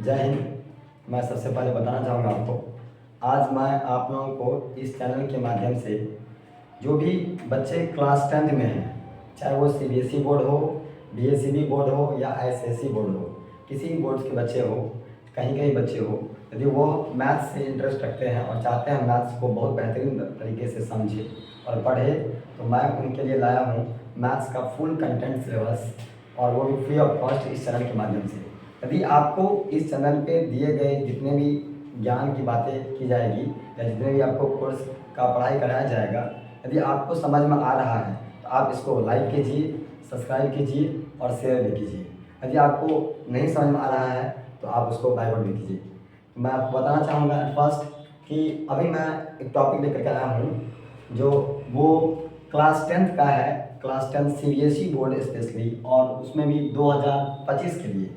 जय हिंद। मैं सबसे पहले बताना चाहूँगा आपको, आज मैं आप लोगों को इस चैनल के माध्यम से जो भी बच्चे क्लास 10th में हैं, चाहे वो सीबीएसई बोर्ड हो, बीएसईबी बोर्ड हो या आईसीएसई बोर्ड हो, किसी भी बोर्ड के बच्चे हो, कहीं कहीं बच्चे हो, यदि वो मैथ्स से इंटरेस्ट रखते हैं और चाहते हैं मैथ्स को बहुत बेहतरीन तरीके से समझे और पढ़े, तो मैं उनके लिए लाया हूँ मैथ्स का फुल कंटेंट सिलेबस, और वो भी फ्री ऑफ कॉस्ट इस चैनल के माध्यम से। यदि आपको इस चैनल पे दिए गए जितने भी ज्ञान की बातें की जाएगी या जितने भी आपको कोर्स का पढ़ाई कराया जाएगा, यदि आपको समझ में आ रहा है तो आप इसको लाइक कीजिए, सब्सक्राइब कीजिए और शेयर भी कीजिए। यदि आपको नहीं समझ में आ रहा है तो आप उसको डाइवर्ट भी कीजिए। मैं आपको बताना चाहूँगा फर्स्ट कि अभी मैं एक टॉपिक लेकर के आया हूँ जो वो क्लास 10th का है, क्लास 10 सीबीएसई बोर्ड स्पेशली, और उसमें भी 2025 के लिए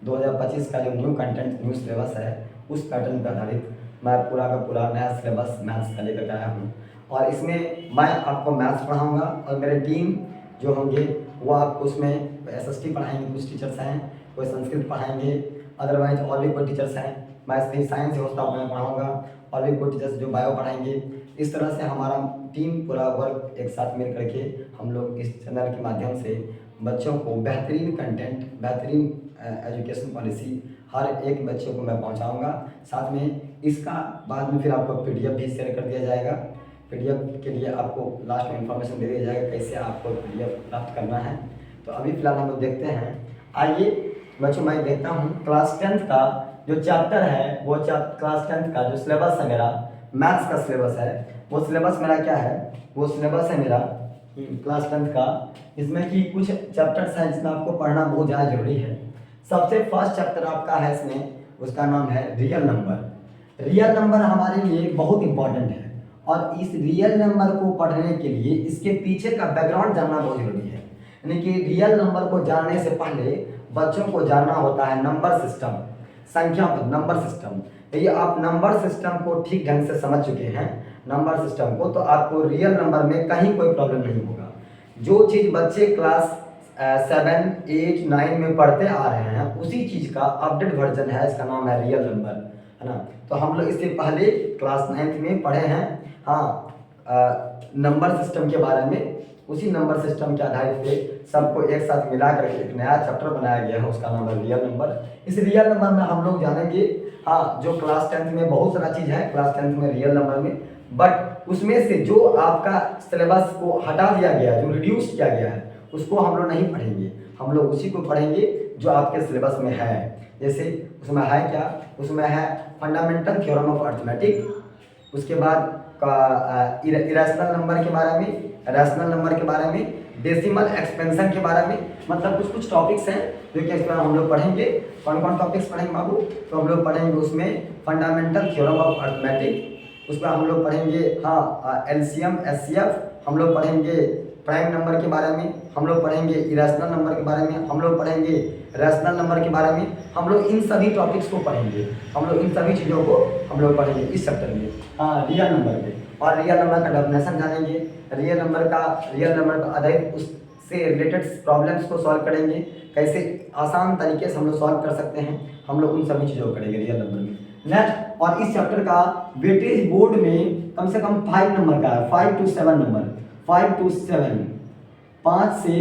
2025 का जो न्यू कंटेंट न्यू सिलेबस है उस पैटर्न पर आधारित मैं पूरा का पूरा नया सिलेबस मैथ्स का लेकर आया हूँ। और इसमें मैं आपको मैथ्स पढ़ाऊँगा और मेरे टीम जो होंगे वो आपको उसमें एसएसटी पढ़ाएंगे, कुछ टीचर्स हैं, कोई संस्कृत पढ़ाएंगे, अदरवाइज और भी कोई टीचर्स हैं, मैं इसमें साइंस हो सकता मैं पढ़ाऊँगा, और भी कोई टीचर्स जो बायो पढ़ाएंगे। इस तरह से हमारा टीम पूरा वर्क एक साथ मिल करके हम लोग इस चैनल के माध्यम से बच्चों को बेहतरीन कंटेंट, बेहतरीन एजुकेशन पॉलिसी हर एक बच्चे को मैं पहुंचाऊंगा। साथ में इसका बाद में फिर आपको पीडीएफ भी शेयर कर दिया जाएगा। पीडीएफ के लिए आपको लास्ट में इंफॉर्मेशन दे दिया जाएगा कैसे आपको पीडीएफ प्राप्त करना है। तो अभी फिलहाल हम लोग देखते हैं। आइए बच्चों, मैं देखता हूँ क्लास 10th का जो चैप्टर है, वो क्लास 10th का जो सिलेबस है मेरा मैथ्स का सिलेबस है, वो सिलेबस मेरा क्या है, वो सिलेबस है मेरा क्लास 10th का। इसमें कि कुछ चैप्टर्स हैं जिसमें आपको पढ़ना बहुत ज़्यादा जरूरी है। सबसे फर्स्ट चैप्टर आपका है इसमें, उसका नाम है रियल नंबर। रियल नंबर हमारे लिए बहुत इंपॉर्टेंट है और इस रियल नंबर को पढ़ने के लिए इसके पीछे का बैकग्राउंड जानना बहुत जरूरी है। यानी कि रियल नंबर को जानने से पहले बच्चों को जानना होता है नंबर सिस्टम, संख्या नंबर सिस्टम। यदि आप नंबर सिस्टम को ठीक ढंग से समझ चुके हैं, नंबर सिस्टम को, तो आपको रियल नंबर में कहीं कोई प्रॉब्लम नहीं होगा। जो चीज़ बच्चे क्लास 7, 8, 9 में पढ़ते आ रहे हैं उसी चीज़ का अपडेट वर्जन है, इसका नाम है रियल नंबर, है ना। तो हम लोग इससे पहले क्लास 9th में पढ़े हैं, हाँ, नंबर सिस्टम के बारे में। उसी नंबर सिस्टम के आधार पे सबको एक साथ मिला करके एक नया चैप्टर बनाया गया है, उसका नाम है रियल नंबर। इस रियल नंबर में हम लोग जानेंगे, हाँ, जो क्लास 10th में बहुत सारा चीज़ है क्लास 10th में रियल नंबर में, बट उसमें से जो आपका सिलेबस को हटा दिया गया, जो रिड्यूस किया गया है, उसको हम लोग नहीं पढ़ेंगे। हम लोग उसी को पढ़ेंगे जो आपके सिलेबस में है। जैसे उसमें है क्या, उसमें है फंडामेंटल थ्योरम ऑफ अर्थमेटिक, उसके बाद इरेशनल नंबर के बारे में, रैशनल नंबर के बारे में, डेसिमल एक्सपेंशन के बारे में, मतलब कुछ कुछ टॉपिक्स हैं जो कि इसमें हम लोग पढ़ेंगे। कौन कौन टॉपिक्स पढ़ेंगे बाबू, तो हम लोग पढ़ेंगे उसमें फंडामेंटल थ्योरम ऑफ अर्थमेटिक, उसमें हम लोग पढ़ेंगे हाँ एलसीएम एचसीएफ, हम लोग पढ़ेंगे प्राइम नंबर के बारे में, हम लोग पढ़ेंगे इरेशनल नंबर के बारे में, हम लोग पढ़ेंगे रैशनल नंबर के बारे में। हम लोग इन सभी टॉपिक्स को पढ़ेंगे, हम लोग इन सभी चीज़ों को हम लोग पढ़ेंगे इस चैप्टर में, हाँ, रियल नंबर पे। और रियल नंबर का डेफिनेशन जानेंगे, रियल नंबर का आधारित उससे रिलेटेड प्रॉब्लम्स को सॉल्व करेंगे, कैसे आसान तरीके से हम लोग सॉल्व कर सकते हैं, हम लोग उन सभी चीज़ों को करेंगे रियल नंबर में। नेक्स्ट, और इस चैप्टर का वेटेज बोर्ड में कम से कम 5 नंबर का है, 5 to 7 नंबर, 5 to 7, 5 से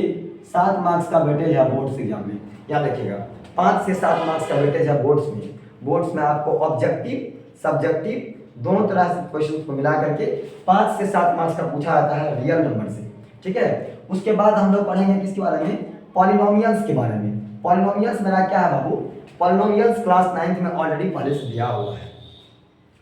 7 मार्क्स का वेटेज है बोर्ड्स एग्जाम में, याद रखिएगा। 5 से 7 मार्क्स का वेटेज है बोर्ड्स में। बोर्ड्स में आपको ऑब्जेक्टिव सब्जेक्टिव दोनों तरह से क्वेश्चन को मिला करके 5 से 7 मार्क्स का पूछा जाता है रियल नंबर से, ठीक है। उसके बाद हम लोग पढ़ेंगे किसके बारे में, पॉलिनोमियल्स के बारे में। पॉलिनोमियल्स मेरा क्या है बाबू, पॉलिनोमियल्स क्लास 9th में ऑलरेडी पहले से दिया हुआ है।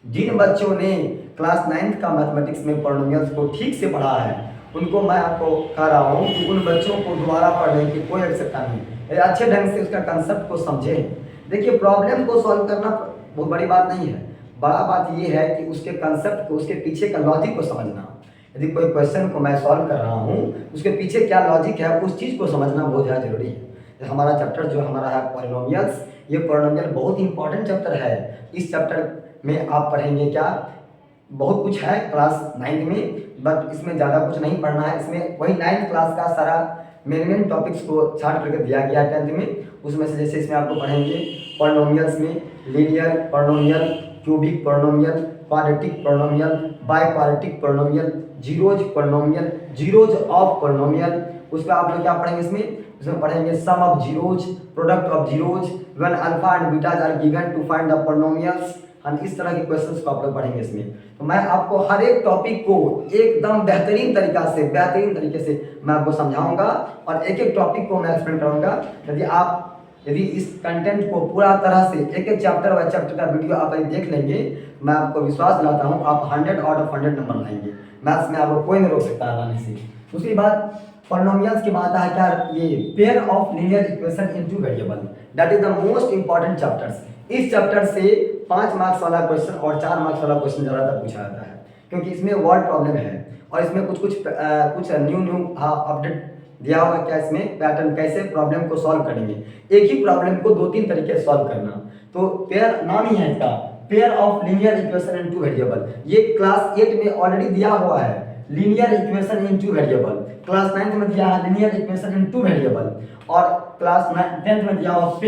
जिन बच्चों ने क्लास 9th का मैथमेटिक्स में पॉलिनोमियल्स को ठीक से पढ़ा है उनको मैं आपको कह रहा हूँ कि उन बच्चों को दोबारा पढ़ने की कोई आवश्यकता नहीं, अच्छे ढंग से उसका कंसेप्ट को समझें। देखिए, प्रॉब्लम को सॉल्व करना बहुत बड़ी बात नहीं है, बड़ा बात यह है कि उसके कंसेप्ट को, उसके पीछे का लॉजिक को समझना। यदि कोई क्वेश्चन को मैं सॉल्व कर रहा हूँ, उसके पीछे क्या लॉजिक है उस चीज़ को समझना बहुत ज़्यादा जरूरी है। हमारा चैप्टर जो हमारा है पॉलिनोमियल्स, ये पॉलिनोमियल बहुत इंपॉर्टेंट चैप्टर है। इस चैप्टर में आप पढ़ेंगे क्या, बहुत कुछ है क्लास 9th में, बट इसमें ज़्यादा कुछ नहीं पढ़ना है। इसमें वही 9th क्लास का सारा मेन टॉपिक्स को छाट करके दिया गया है 10th में। उसमें से जैसे इसमें आपको पढ़ेंगे पॉलिनोमियल्स में linear polynomial, cubic polynomial, quadratic polynomial, biquadratic polynomial, zeros polynomial, zeros of polynomial. उसमें आप लोग क्या पढ़ेंगे इसमें पढ़ेंगे sum of zeros, product of zeros, when alpha and betas are given to find the polynomials. हम इस तरह के क्वेश्चंस को आप लोग पढ़ेंगे इसमें। तो मैं आपको हर एक टॉपिक को एकदम बेहतरीन तरीके से मैं आपको समझाऊंगा और एक एक टॉपिक को मैं एक्सप्लेन करूंगा। यदि इस कंटेंट को पूरा तरह से एक एक चैप्टर बाय चैप्टर का वीडियो आप देख लेंगे, मैं आपको विश्वास दिलाता हूं आप 100 आउट ऑफ 100 नंबर लाएंगे। मैथ्स में आपको कोई नहीं रोक सकता लाने से। दूसरी बात, पॉलिनोमियल्स की बात है क्या, ये pair of linear equation into variable, that is the most important chapters. इस चैप्टर से 5 मार्क्स वाला क्वेश्चन और 4 मार्क्स वाला क्वेश्चन ज़्यादातर पूछा जाता है, क्योंकि इसमें वर्ड प्रॉब्लम है और इसमें कुछ न्यू अपडेट दिया हुआ। क्या इसमें पैटर्न, कैसे प्रॉब्लम को सॉल्व करेंगे, एक ही प्रॉब्लम को 2-3 तरीके से सॉल्व करना। तो पेयर नाम ही है इसका, pair of linear equation into variable. ये क्लास 8 में ऑलरेडी दिया हुआ है, linear equation into variable. Class 9th में दिया है लीनियर इक्वेशन इनटू वेरिएबल, और क्लास 10th में दिया हुआ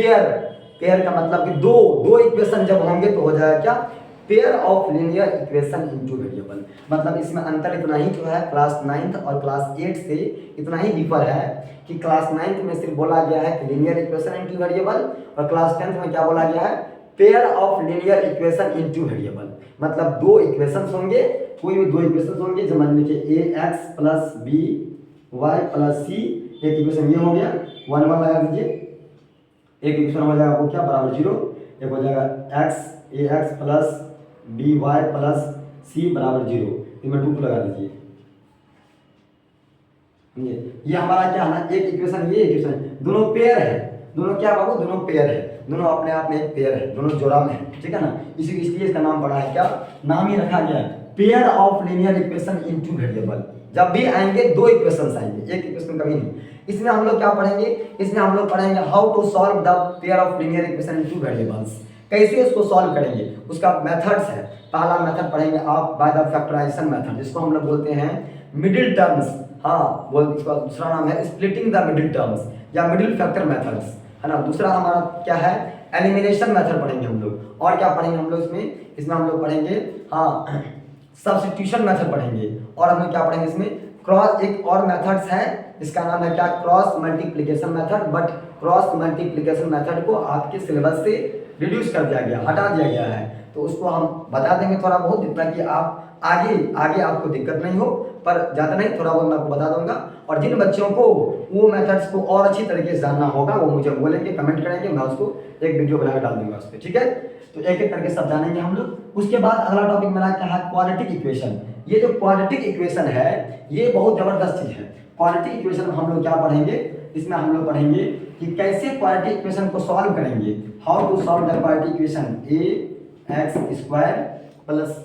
पेयर का मतलब कि दो इक्वेशन जब होंगे तो हो जाएगा क्या, pair of linear equation into variable. मतलब इसमें अंतर इतना ही जो है क्लास 9th और क्लास 8 से इतना ही डिफर है कि क्लास 9th में सिर्फ बोला गया है कि लीनियर इक्वेशन इनटू वेरिएबल, और क्लास 10th में क्या बोला गया है, pair of linear equation into variable. मतलब 2 इक्वेशंस होंगे, कोई भी 2 इक्वेशंस होंगे। जब मान लीजिए ax plus b y plus c, एक इक्वेशन ये हो गया, 1 1 लगा दीजिए, एक इक्वेशन हो जाएगा वो क्या बराबर 0, एक हो जाएगा ax plus b y plus c बराबर 0, इसमें 2 लगा दीजिए। ये हमारा क्या है ना, एक इक्वेशन ये इक्वेशन, दोनों पेयर है, दोनों क्या बाबू, दोनों पेयर है, दोनों अपने आप में एक पेयर है, दोनों जोड़ा में है, ठीक है ना। इसलिए इसका नाम पड़ा है क्या, नाम ही रखा गया है pair of linear equation into variable. जब भी आएंगे 2 इक्वेशंस आएंगे, एक इक्वेशन कभी नहीं। इसमें हम लोग क्या पढ़ेंगे, इसमें हम लोग पढ़ेंगे how to solve the pair of linear equation in two variables, कैसे उसको सॉल्व करेंगे, उसका मेथड्स है। पहला मेथड पढ़ेंगे आप बाय द फैक्टराइजेशन मेथड, जिसको हम लोग बोलते हैं मिडिल टर्म्स। हाँ बोल, इसका दूसरा नाम है स्प्लिटिंग द मिडिल टर्म्स या मिडिल फैक्टर मेथड्स, है ना। दूसरा हमारा क्या है, एलिमिनेशन मेथड पढ़ेंगे हम लोग। और क्या पढ़ेंगे हम लोग इसमें हम लोग पढ़ेंगे हाँ सब्स्टिट्यूशन मेथड पढ़ेंगे। और हम लोग क्या पढ़ेंगे इसमें, क्रॉस, एक और मेथड्स है इसका नाम है क्या, cross multiplication method. But cross multiplication method को आपके सिलेबस से रिड्यूस कर दिया गया, हटा दिया गया है, तो उसको हम बता देंगे थोड़ा बहुत, जितना कि आप आगे आपको दिक्कत नहीं हो, पर ज़्यादा नहीं, थोड़ा बहुत मैं आपको बता दूंगा। और जिन बच्चों को वो मेथड्स को और अच्छी तरीके से जानना होगा वो मुझे बोलेंगे, कमेंट करेंगे, मैं उसको एक वीडियो बनाकर डाल दूंगा उस पर, ठीक है। तो एक एक करके सब जानेंगे हम लोग। उसके बाद अगला टॉपिक मेरा क्या है, क्वाड्रेटिक इक्वेशन। ये जो क्वाड्रेटिक इक्वेशन है ये बहुत जबरदस्त चीज है। क्वाड्रेटिक इक्वेशन हम लोग क्या पढ़ेंगे, इसमें हम लोग पढ़ेंगे कि कैसे क्वाड्रेटिक इक्वेशन को सॉल्व करेंगे, how to solve the quadratic equation, a x square plus